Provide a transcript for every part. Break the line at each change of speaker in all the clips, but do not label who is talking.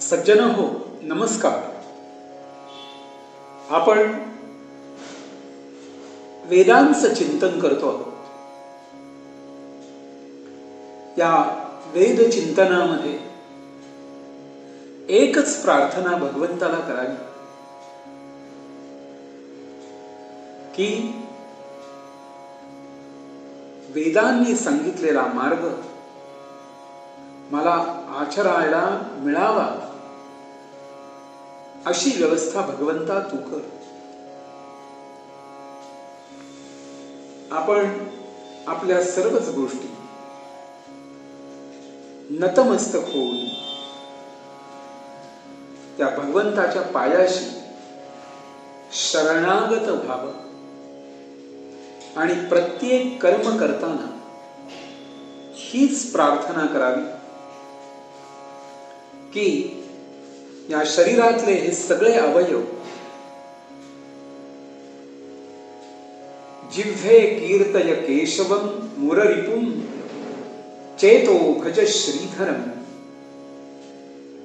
सज्जन हो, नमस्कार. आपण वेदांचं चिंतन करतो आहोत. या वेद चिंतनामध्ये एकच प्रार्थना भगवंताला करावी की वेदांनी सांगितलेला मार्ग मला आचरायला मिळावा, अशी व्यवस्था भगवंता तू कर. आपण आपल्या सर्वच गोष्टी नतमस्तक होऊन त्या भगवंताच्या पायाशी शरणागत व्हावं आणि प्रत्येक कर्म करताना हीच प्रार्थना करावी की या शरीरातले हे सगळे अवयव जिह्वे कीर्तय केशवम मुररिपुम चेतो भज श्रीधरम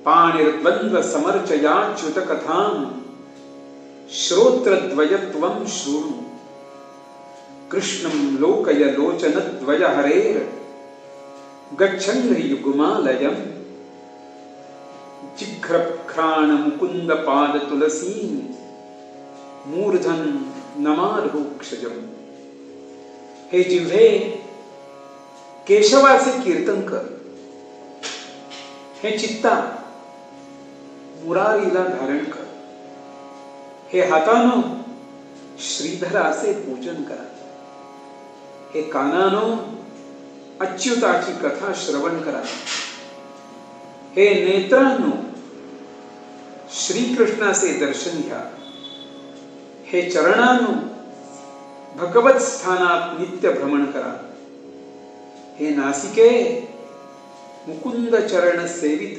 पाणिर्द्वंद्व समर्चयाच्युत कथां श्रोत्रद्वयत्वं शृणु कृष्णं लोकय लोचनद्वय हरेर गच्छन् युग्मालयम् जिघ्रघ्राण मुकुंद पाद तुलसी मूर्धन नमाधोक्षजम. हे जिव्हे केशवाचे कीर्तन कर, हे चित्ता मुरारीला धारण कर, हे हातानो श्रीधराचे पूजन करा, हे कानानो अच्युताची कथा श्रवण करा, हे नेत्रांनो श्रीकृष्णाचे दर्शन घ्या, हे चरणांनो भगवत स्थानात नित्य भ्रमण करा, हे नासिके मुकुंद चरण सेवित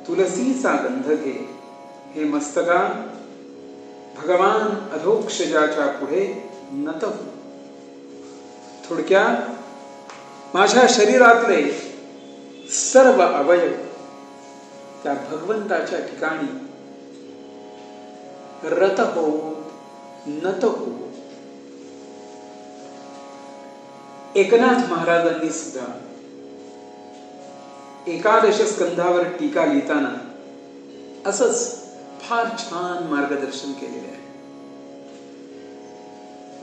तुलसीचा गंध घे, हे मस्तका भगवान अधोक्षजाच्या पुढे नत हो. थोडक्यात माझ्या शरीरातले सर्व अवयव त्या भगवंताच्या ठिकाणी रत हो, नत हो. एकनाथ महाराजांनी सुद्धा एकादश स्कंधावर टीका लिहिताना असंच फार छान मार्गदर्शन केलेले आहे.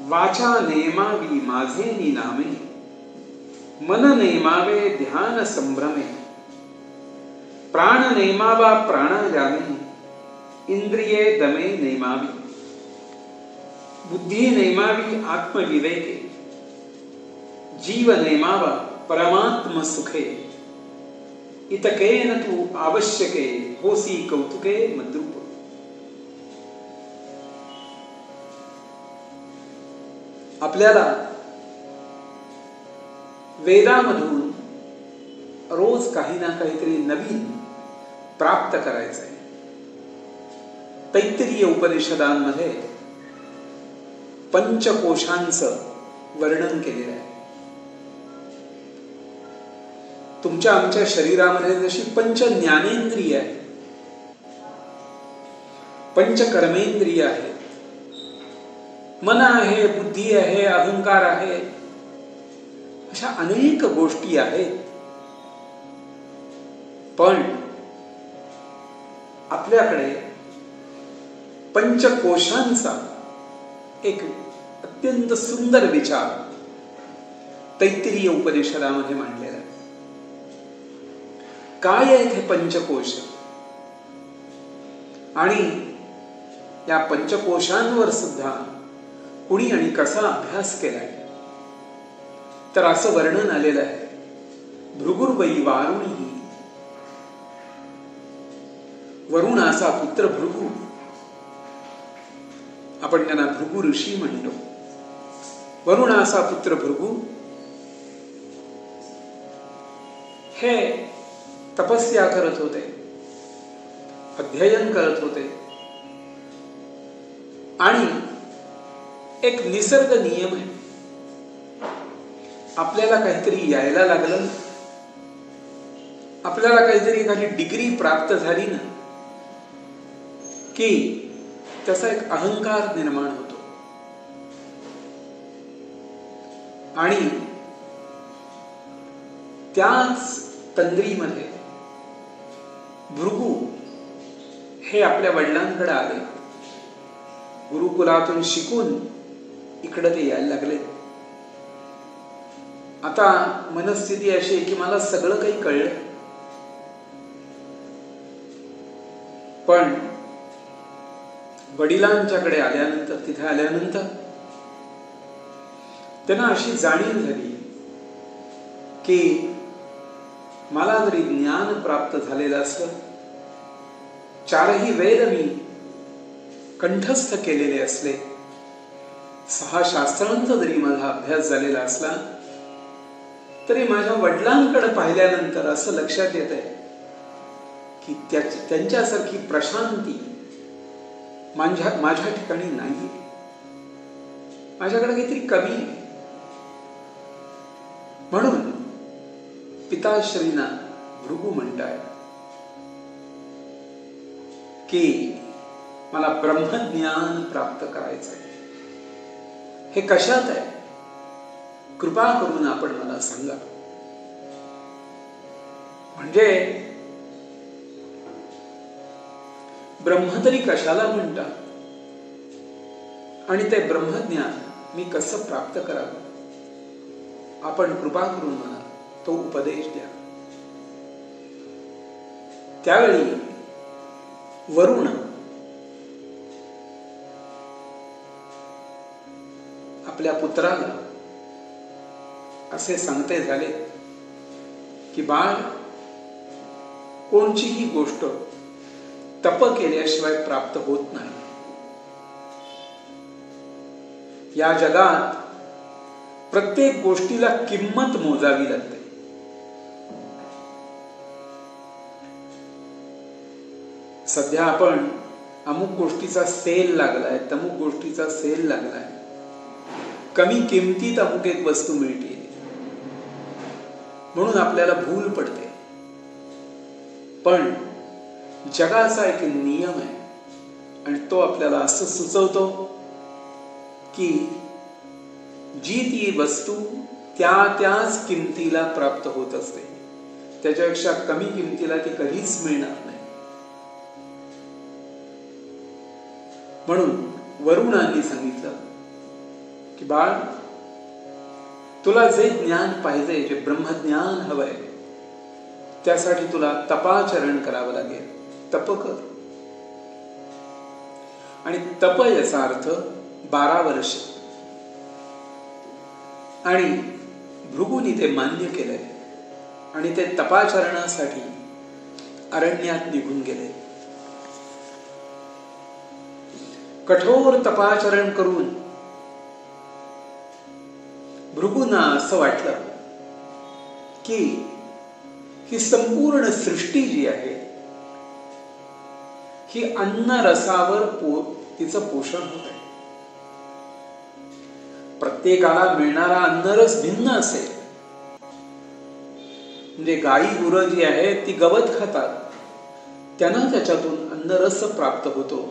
वाचा नेमावी माझे नामे, मन नेमावे ध्यान संभ्रमे, प्राण नेमावा प्राणायामे, इंद्रिये दमे नेमावी, बुद्धी नेमावी आत्मविवेके, जीव नेमावा परमात्म सुखे, इतकेन तू आवश्यके होसी कौतुके मद्रूप. आपल्याला वेदामधून रोज काही ना काहीतरी नवीन प्राप्त करायचं आहे. तैत्तिरीय उपनिषदांमध्ये पंचकोशांचं वर्णन केलेलं आहे. तुमच्या आमच्या शरीरामध्ये जशी पंच ज्ञानेंद्रिय आहे, पंच कर्मेंद्रिय आहे, मन आहे, बुद्धी आहे, अहंकार आहे, अशा अनेक गोष्टी आहेत. पण आपल्याकडे पंचकोशांचा एक अत्यंत सुंदर विचार तैत्तिरीय उपनिषदामध्ये मांडलेला आहे. काय आहेत हे पंचकोश आणि या पंचकोशांवर सुद्धा कुणी आणि कसा अभ्यास केलाय, तर असं वर्णन आलेलं आहे. भृगुर्वै वारुणी, वरुणाचा पुत्र भृगु, आपण त्यांना भृगु ऋषी म्हणतो. वरुणाचा पुत्र भृगु हे तपस्या करत होते, अध्ययन करत होते आणि एक निसर्ग नियम आहे, आपल्याला काहीतरी यायला लागलं आपल्याला काहीतरी एखादी डिग्री प्राप्त झाली ना की त्याचा एक अहंकार निर्माण होतो आणि त्याच तंद्रीमध्ये भृगू हे आपल्या वडिलांकडे आले. गुरुकुलातून शिकून इकडे ते यायला लागले. आता मनस्थिती अशी आहे की मला सगळं काही कळलं, पण वडिलांच्याकडे आल्यानंतर, तिथे आल्यानंतर त्यांना अशी जाणीव झाली की मला जरी ज्ञान प्राप्त झालेलं असलं, 4ही वेद मी कंठस्थ केलेले असले, 6 शास्त्रांचा जरी माझा अभ्यास झालेला असला, तरी माझ्या वडिलांकडे पाहिल्यानंतर असं लक्षात येत आहे की त्यांच्यासारखी प्रशांती माझ्या ठिकाणी नाही. माझ्याकडे काहीतरी कमी आहे. म्हणून पिताश्रींना भृगू म्हणताय की मला ब्रह्मज्ञान प्राप्त करायचंय. हे कशात आहे? कृपा करून आपण मला सांगा. म्हणजे ब्रह्म तरी कशाला म्हणतात आणि ते ब्रह्मज्ञान मी कसं प्राप्त करावं? आपण कृपा करून मला तो उपदेश द्या. त्यावेळी वरुण आपल्या पुत्राला असे सांगते झाले की बाळ, कोणतीही गोष्ट तप केल्याशिवाय प्राप्त होत नाही. या जगात प्रत्येक गोष्टीला किंमत मोजावी लागते. सध्या आपण अमुक गोष्टीचा सेल लागलाय, तमुक गोष्टीचा सेल लागलाय, कमी किमतीत अमुक एक वस्तू मिळते म्हणून आपल्याला भूल पडते. पण जगाचा एक नियम आहे आणि तो आपल्याला असं सुचवतो की जी ती वस्तू त्याच किमतीला प्राप्त होत असते, त्याच्यापेक्षा कमी किमतीला ती कधीच मिळणार नाही. म्हणून वरुणांनी सांगितलं की बाळ, तुला जे ज्ञान पाहिजे, जे ब्रह्मज्ञान हवंय, त्यासाठी तुला तपाचरण करावं लागेल. तप कर. आणि तप याचा अर्थ 12 वर्ष. आणि भृगूनी ते मान्य केलंय आणि ते तपाचरणासाठी अरण्यात निघून गेले. कठोर तपाचरण करून भृगूंना असं वाटलं की ही संपूर्ण सृष्टी जी आहे ही अन्न रसावर तिचं पोषण होत आहे. प्रत्येकाला मिळणारा अन्नरस भिन्न असेल. म्हणजे गाई गुरं जी आहेत ती गवत खातात, त्यांना त्याच्यातून अन्नरस प्राप्त होतो.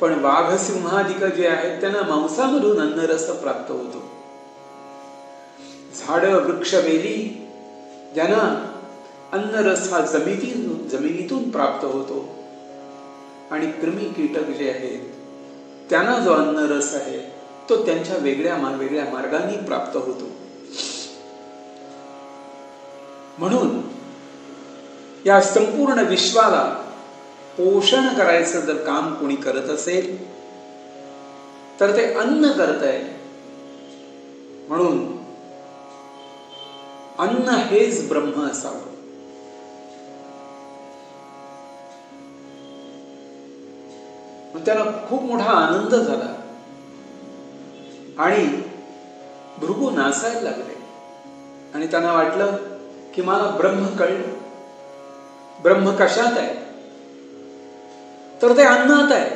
पण वाघ सिंहादिक जे आहेत त्यांना मांसामधून अन्नरस प्राप्त होतो. झाड वृक्ष वेली ज्यांना अन्नरस हा जमिनीतून प्राप्त होतो. आणि कृमी कीटक जे आहेत त्यांना जो अन्नरस आहे तो त्यांच्या वेगळ्या मार्गाने प्राप्त होतो. म्हणून या संपूर्ण विश्वाला पोषण करायचं जर काम कोणी करत असेल तर ते अन्न करतंय. म्हणून अन्न हेच ब्रह्म असावं. त्याला खूप मोठा आनंद झाला आणि भृगू नाचायला लागले आणि त्यांना वाटलं की मला ब्रह्म कळलं. ब्रह्म कशात आहे? तर ते अन्नात आहे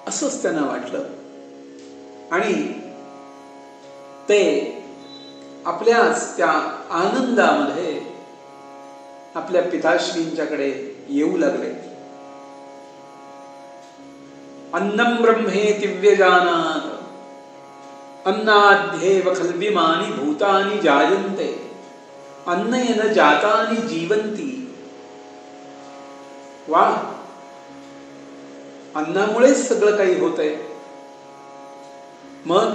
असंच त्यांना वाटलं. आणि ते आपल्याच त्या आनंदामध्ये आपल्या पिताश्रींच्याकडे येऊ लागले. अन्नम ब्रह्मेति व्यजानात अन्नाध्येव खल्विमानि भूतानि जायन्ते अन्नेन जातानि जीवन्ति. वा, अन्नामुळेच सगळं काही होतंय. मग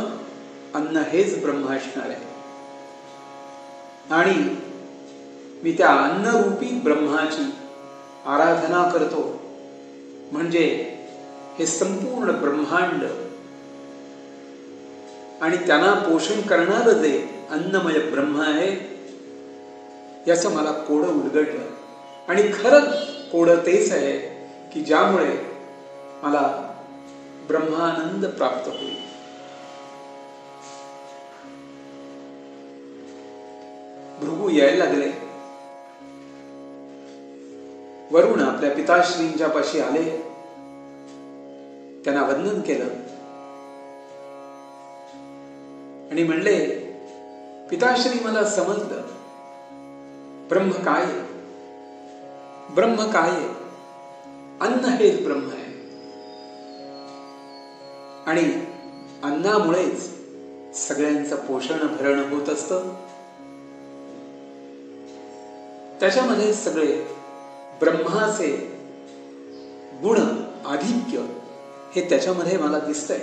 अन्न हेच ब्रह्म असणार आहे. आणि मी त्या अन्नरूपी ब्रह्माची आराधना करतो. म्हणजे हे संपूर्ण ब्रह्मांड आणि त्यांना पोषण करणारं जे अन्नमय ब्रह्म आहे, याचं मला कोडं उलगडलं. आणि खरं कोडं तेच आहे की ज्यामुळे मला ब्रह्मानंद प्राप्त होईल. भृगू यायला लागले. वरुण आपल्या पिताश्रींच्या पाशी आले. त्यांना वंदन केलं आणि म्हणले, पिताश्री, मला समजलं ब्रह्म काय आहे. ब्रह्म काय आहे? अन्न हेच ब्रह्म आहे. आणि अन्नामुळेच सगळ्यांचं पोषण भरण होत असतं. त्याच्यामध्ये सगळे ब्रह्माचे गुण, आधिक्य हे त्याच्यामध्ये मला दिसतंय.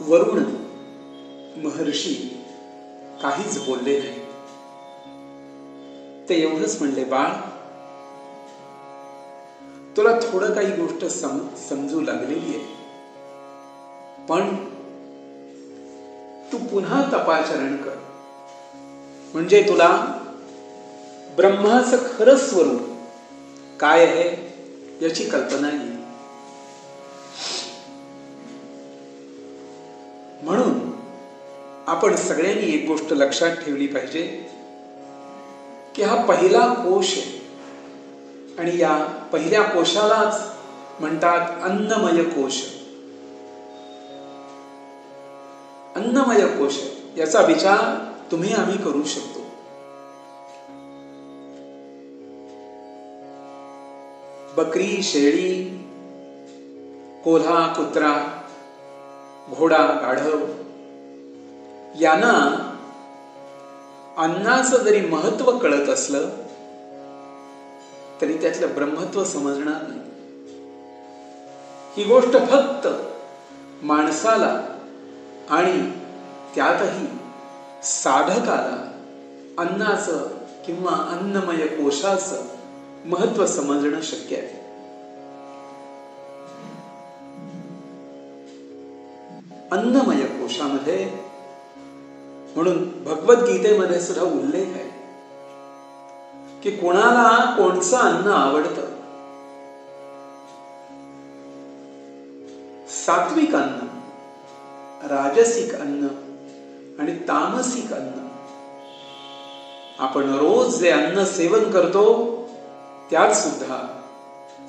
वरुण महर्षी काहीच बोलले नाही. ते एवढंच म्हणले, बाळ, तुला थोडं काही गोष्ट समजू लागलेली आहे, पण तू पुन्हा तपाचरण कर. म्हणजे तुला ब्रह्माचं खरं स्वरूप काय आहे याची कल्पना येईल. म्हणून आपण सगळ्यांनी एक गोष्ट लक्षात ठेवली पाहिजे की हा पहिला कोश आहे. आणि या पहिल्या कोशालाच म्हणतात अन्नमय कोश. अन्नमय कोश याचा विचार तुम्ही आम्ही करू शकतो. बकरी, शेळी, कोल्हा, कुत्रा, घोडा, गाढव यांना अन्नाचं जरी महत्व कळत असलं तरी त्यातलं ब्रह्मत्व समजणार नाही. ही गोष्ट फक्त माणसाला आणि त्यातही साधकाला अन्नाचं किंवा अन्नमय कोशाचं महत्व समजणं शक्य आहे. अन्नमय कोशामध्ये, म्हणून भगवद्गीतेमध्ये सुद्धा उल्लेख आहे की कोणाला कोणचं अन्न आवडतं. सात्विक अन्न, राजसिक अन्न आणि तामसिक अन्न. आपण रोज जे अन्न सेवन करतो त्यात सुद्धा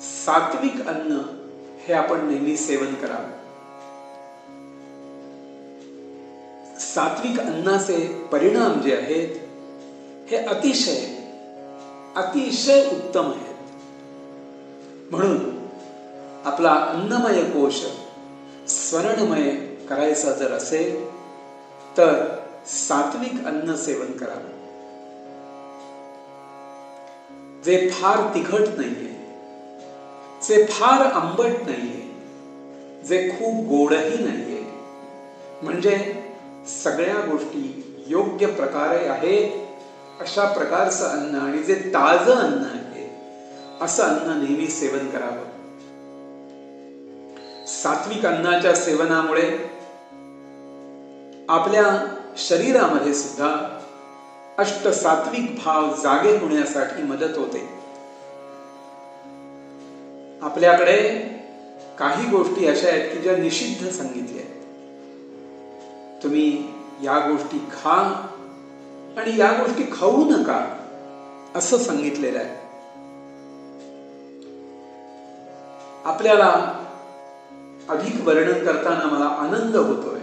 सात्विक अन्न हे आपण नेहमी सेवन करावं. सात्विक अन्नाचे परिणाम जे आहेत हे अतिशय उत्तम आहेत. म्हणून आपला अन्नमय कोश स्वर्णमय करायचा जर असेल तर सात्विक अन्न सेवन करावं. जे फार तिखट नाहीये, जे फार आंबट नाहीये, जे खूप गोडही नाहीये, म्हणजे सगळ्या गोष्टी योग्य प्रकारे आहेत अशा प्रकारचं अन्न आणि जे ताजं अन्न आहे असं अन्न नेहमी सेवन करावं. सात्विक अन्नाच्या सेवनामुळे आपल्या शरीरामध्ये सुद्धा अष्टसात्विक भाव जागे होण्यासाठी मदत होते. आपल्याकडे काही गोष्टी अशा आहेत की ज्या निषिद्ध सांगितल्या आहेत. तुम्ही या गोष्टी खा आणि या गोष्टी खाऊ नका असं सांगितलेलं आहे. आपल्याला अधिक वर्णन करताना मला आनंद होतोय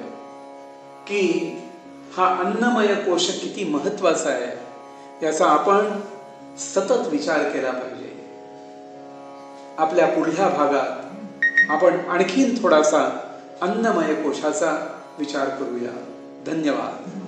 की हा अन्नमय कोश किती महत्वाचा आहे. याचा आपण सतत विचार केला पाहिजे. आपल्या पुढल्या भागात आपण आणखीन थोडासा अन्नमय कोशाचा विचार करूया. धन्यवाद.